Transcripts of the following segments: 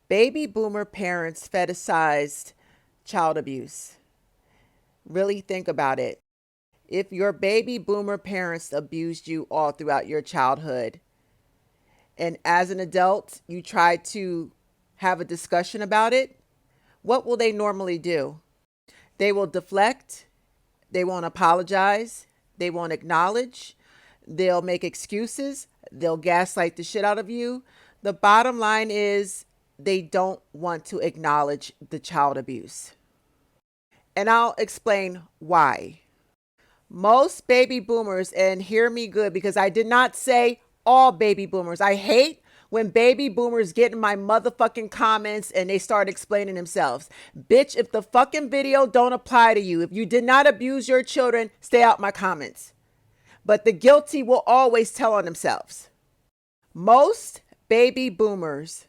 Baby boomer parents fetishized child abuse. Really think about it. If your baby boomer parents abused you all throughout your childhood, and as an adult, you try to have a discussion about it, what will they normally do? They will deflect, they won't apologize, they won't acknowledge, they'll make excuses, they'll gaslight the shit out of you. The bottom line is they don't want to acknowledge the child abuse. And I'll explain why. Most baby boomers, and hear me good because I did not say all baby boomers. I hate when baby boomers get in my motherfucking comments and they start explaining themselves. Bitch, if the fucking video don't apply to you, if you did not abuse your children, stay out my comments. But the guilty will always tell on themselves. Most baby boomers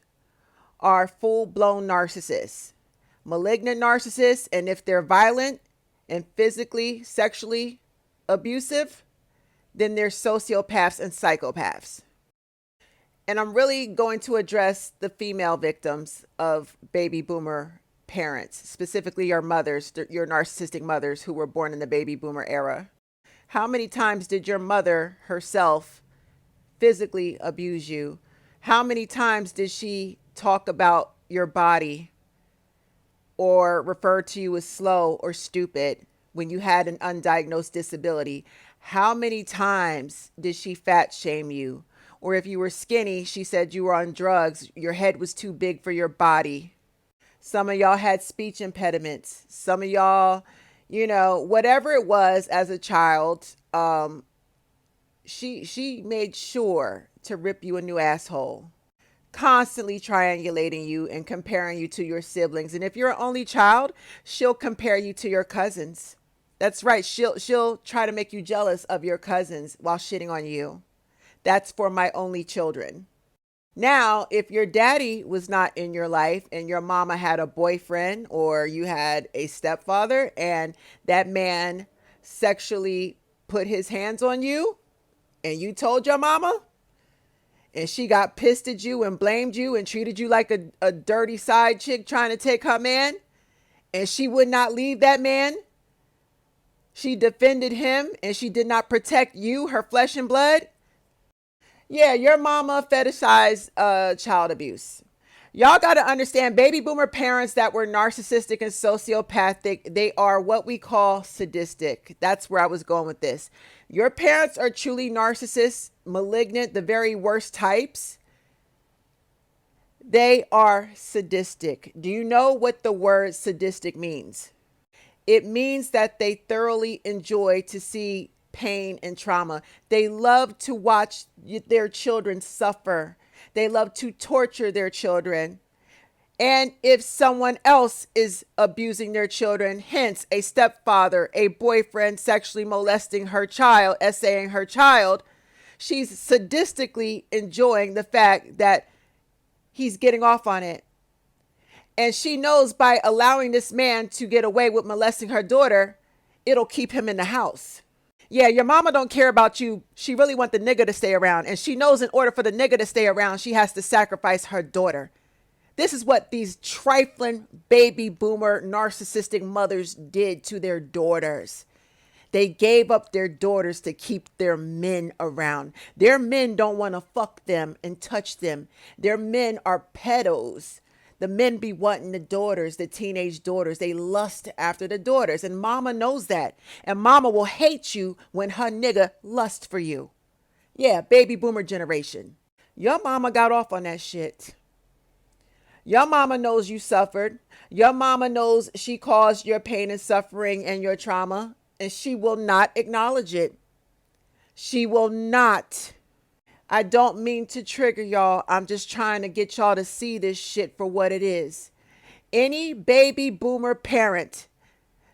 are full-blown narcissists, malignant narcissists, and if they're violent and physically, sexually abusive, then they're sociopaths and psychopaths. And I'm really going to address the female victims of baby boomer parents, specifically your mothers, your narcissistic mothers who were born in the baby boomer era. How many times did your mother herself physically abuse you? How many times did she talk about your body or refer to you as slow or stupid when you had an undiagnosed disability? How many times did she fat shame you? Or if you were skinny, she said you were on drugs, your head was too big for your body. Some of y'all had speech impediments. Some of y'all, whatever it was as a child, she made sure to rip you a new asshole, constantly triangulating you and comparing you to your siblings. And if you're an only child, she'll compare you to your cousins. That's right. She'll try to make you jealous of your cousins while shitting on you. That's for my only children. Now, if your daddy was not in your life and your mama had a boyfriend or you had a stepfather and that man sexually put his hands on you and you told your mama and she got pissed at you and blamed you and treated you like a dirty side chick trying to take her man, and she would not leave that man, she defended him and she did not protect you, her flesh and blood. Yeah, your mama fetishized child abuse. Y'all got to understand, baby boomer parents that were narcissistic and sociopathic, they are what we call sadistic. That's where I was going with this. Your parents are truly narcissists, malignant, the very worst types. They are sadistic. Do you know what the word sadistic means? It means that they thoroughly enjoy to see pain and trauma. They love to watch their children suffer. They love to torture their children. And if someone else is abusing their children, hence a stepfather, a boyfriend sexually molesting her child, essaying her child, she's sadistically enjoying the fact that he's getting off on it. And she knows by allowing this man to get away with molesting her daughter, it'll keep him in the house. Yeah, your mama don't care about you. She really want the nigga to stay around. And she knows in order for the nigga to stay around, she has to sacrifice her daughter. This is what these trifling baby boomer narcissistic mothers did to their daughters. They gave up their daughters to keep their men around. Their men don't want to fuck them and touch them. Their men are pedos. The men be wanting the daughters, the teenage daughters. They lust after the daughters. And mama knows that. And mama will hate you when her nigga lust for you. Yeah, baby boomer generation. Your mama got off on that shit. Your mama knows you suffered. Your mama knows she caused your pain and suffering and your trauma. And she will not acknowledge it. She will not. I don't mean to trigger y'all. I'm just trying to get y'all to see this shit for what it is. Any baby boomer parent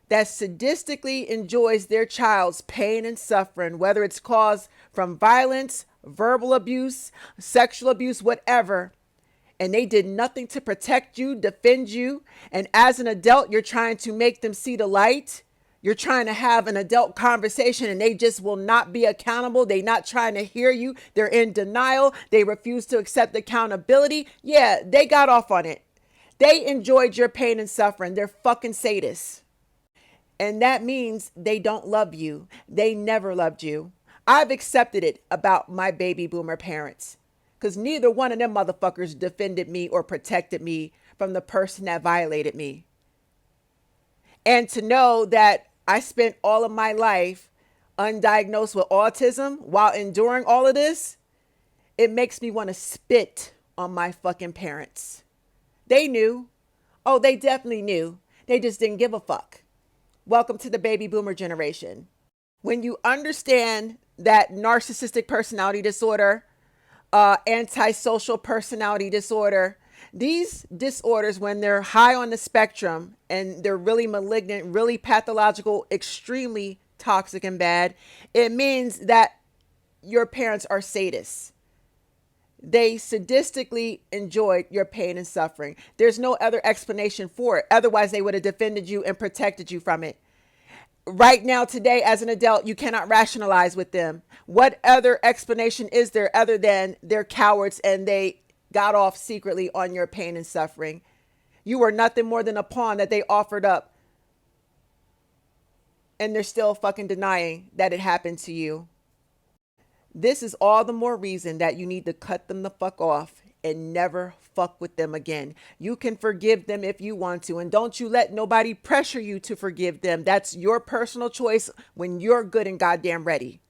that sadistically enjoys their child's pain and suffering, whether it's caused from violence, verbal abuse, sexual abuse, whatever, and they did nothing to protect you, defend you, and as an adult, you're trying to make them see the light. You're trying to have an adult conversation and they just will not be accountable. They're not trying to hear you. They're in denial. They refuse to accept accountability. Yeah, they got off on it. They enjoyed your pain and suffering. They're fucking sadists. And that means they don't love you. They never loved you. I've accepted it about my baby boomer parents because neither one of them motherfuckers defended me or protected me from the person that violated me. And to know that I spent all of my life undiagnosed with autism while enduring all of this, it makes me want to spit on my fucking parents. They knew. Oh, they definitely knew. They just didn't give a fuck. Welcome to the baby boomer generation. When you understand that narcissistic personality disorder, antisocial personality disorder, these disorders, when they're high on the spectrum and they're really malignant, really pathological, extremely toxic and bad, it means that your parents are sadists. They sadistically enjoyed your pain and suffering. There's no other explanation for it. Otherwise, they would have defended you and protected you from it. Right now, today, as an adult, you cannot rationalize with them. What other explanation is there other than they're cowards and they got off secretly on your pain and suffering? You were nothing more than a pawn that they offered up. And they're still fucking denying that it happened to you. This is all the more reason that you need to cut them the fuck off and never fuck with them again. You can forgive them if you want to, and don't you let nobody pressure you to forgive them. That's your personal choice when you're good and goddamn ready.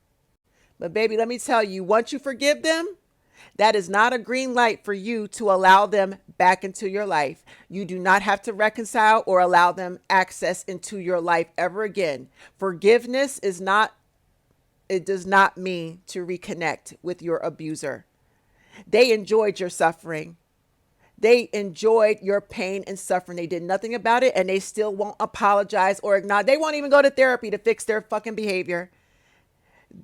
But baby, let me tell you, once you forgive them, that is not a green light for you to allow them back into your life. You do not have to reconcile or allow them access into your life ever again. Forgiveness is not, it does not mean to reconnect with your abuser. They enjoyed your suffering. They enjoyed your pain and suffering. They did nothing about it, and they still won't apologize or acknowledge. They won't even go to therapy to fix their fucking behavior.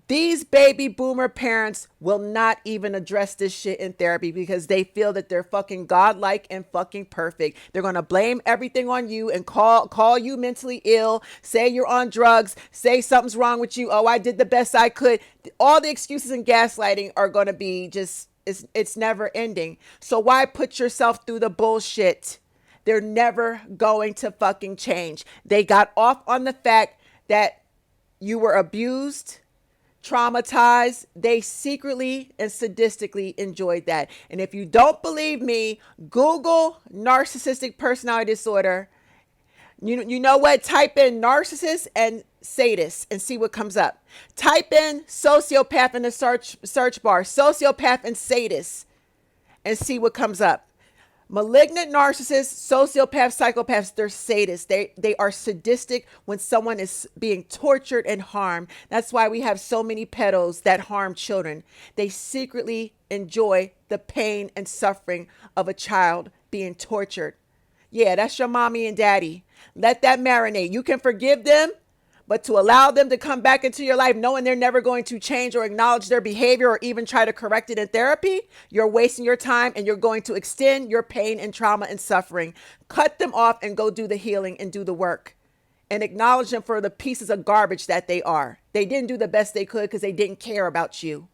These baby boomer parents will not even address this shit in therapy because they feel that they're fucking godlike and fucking perfect. They're going to blame everything on you and call you mentally ill, say you're on drugs, say something's wrong with you. Oh, I did the best I could. All the excuses and gaslighting are going to be just, it's never ending. So why put yourself through the bullshit? They're never going to fucking change. They got off on the fact that you were abused, traumatized. They secretly and sadistically enjoyed that. And if you don't believe me, Google narcissistic personality disorder. You know what? Type in narcissist and sadist and see what comes up. Type in sociopath in the search bar, sociopath and sadist, and see what comes up. Malignant narcissists, sociopaths, psychopaths, they're sadists. They are sadistic when someone is being tortured and harmed. That's why we have so many pedos that harm children. They secretly enjoy the pain and suffering of a child being tortured. Yeah, that's your mommy and daddy. Let that marinate. You can forgive them, but to allow them to come back into your life knowing they're never going to change or acknowledge their behavior or even try to correct it in therapy, you're wasting your time and you're going to extend your pain and trauma and suffering. Cut them off and go do the healing and do the work and acknowledge them for the pieces of garbage that they are. They didn't do the best they could because they didn't care about you.